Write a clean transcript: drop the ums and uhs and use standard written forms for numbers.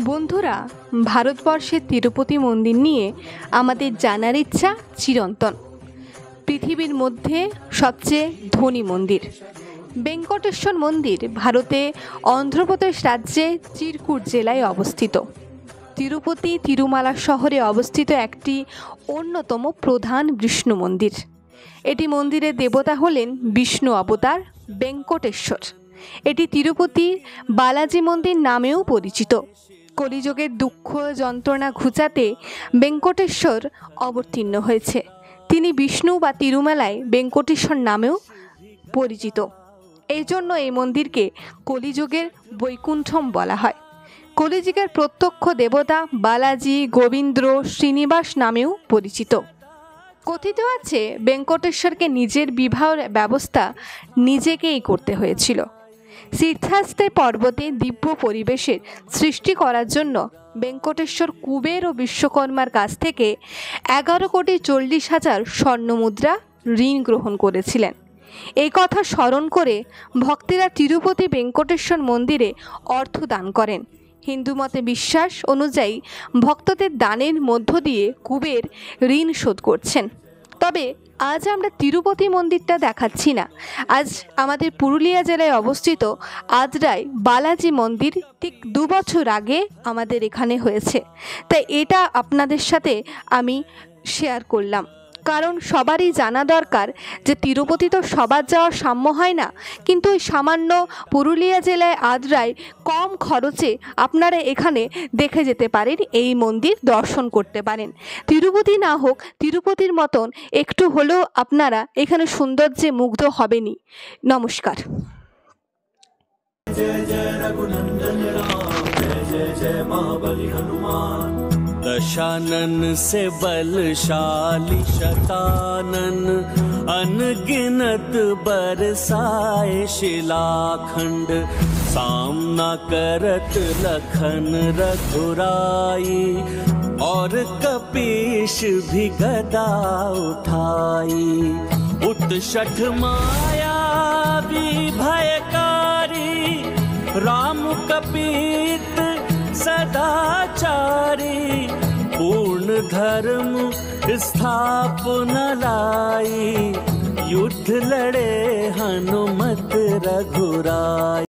বন্ধুরা, ভারতবর্ষের তিরুপতি মন্দির নিয়ে আমাদের জানার ইচ্ছা চিরন্তন। পৃথিবীর মধ্যে সবচেয়ে ধনী মন্দির বেঙ্কটেশ্বর মন্দির ভারতে অন্ধ্রপ্রদেশ রাজ্যে চিরকুট জেলায় অবস্থিত। তিরুপতি তিরুমালা শহরে অবস্থিত একটি অন্যতম প্রধান বিষ্ণু মন্দির। এটি মন্দিরের দেবতা হলেন বিষ্ণু অবতার বেঙ্কটেশ্বর। এটি তিরুপতি বালাজি মন্দির নামেও পরিচিত। কলিযুগের দুঃখ যন্ত্রণা ঘুচাতে বেঙ্কটেশ্বর অবতীর্ণ হয়েছে। তিনি বিষ্ণু বা তিরুমালায় বেঙ্কটেশ্বর নামেও পরিচিত। এই জন্য এই মন্দিরকে কলিযুগের বৈকুণ্ঠম বলা হয়। কলিযুগের প্রত্যক্ষ দেবতা বালাজি, গোবিন্দ, শ্রীনিবাস নামেও পরিচিত। কথিত আছে বেঙ্কটেশ্বরকে নিজের বিবাহের ব্যবস্থা নিজেকেই করতে হয়েছিল। তীর্থাস্তে পর্বতে দিব্য পরিবেশের সৃষ্টি করার জন্য বেঙ্কটেশ্বর কুবের ও বিশ্বকর্মার কাছ থেকে 11,40,00,000 স্বর্ণমুদ্রা ঋণ গ্রহণ করেছিলেন। এই কথা স্মরণ করে ভক্তেরা তিরুপতি বেঙ্কটেশ্বর মন্দিরে অর্থ দান করেন। হিন্দু মতে বিশ্বাস অনুযায়ী ভক্তদের দানের মধ্য দিয়ে কুবের ঋণ শোধ করছেন। তবে আজ আমরা তিরুপতি মন্দিরটা দেখাচ্ছি না। আজ আমাদের পুরুলিয়া জেলায় অবস্থিত আদ্রায় বালাজি মন্দির ঠিক 2 বছর আগে আমাদের এখানে হয়েছে। তাই এটা আপনাদের সাথে আমি শেয়ার করলাম, কারণ সবারই জানা দরকার যে তিরুপতি তো সবার যাওয়া সাম্য হয় না, কিন্তু ওই সামান্য পুরুলিয়া জেলায় আদ্রায় কম খরচে আপনারা এখানে দেখে যেতে পারেন, এই মন্দির দর্শন করতে পারেন। তিরুপতি না হোক, তিরুপতির মতন একটু হলেও আপনারা এখানে সৌন্দর্যে মুগ্ধ হবেনই। নমস্কার। जय जय रघुनंदन राम, जय जय जय महाबली हनुमान। दशानन से बलशाली शतानन, अनगिनत बरसाए शिलाखंड। सामना करत लखन रघुराई, और कपीश भी गदा उठाई। उत्षठ माया भी भयकारी, राम कपीत सदाचारी। पूर्ण धर्म स्थापना लाई, युद्ध लड़े हनुमत रघुराई।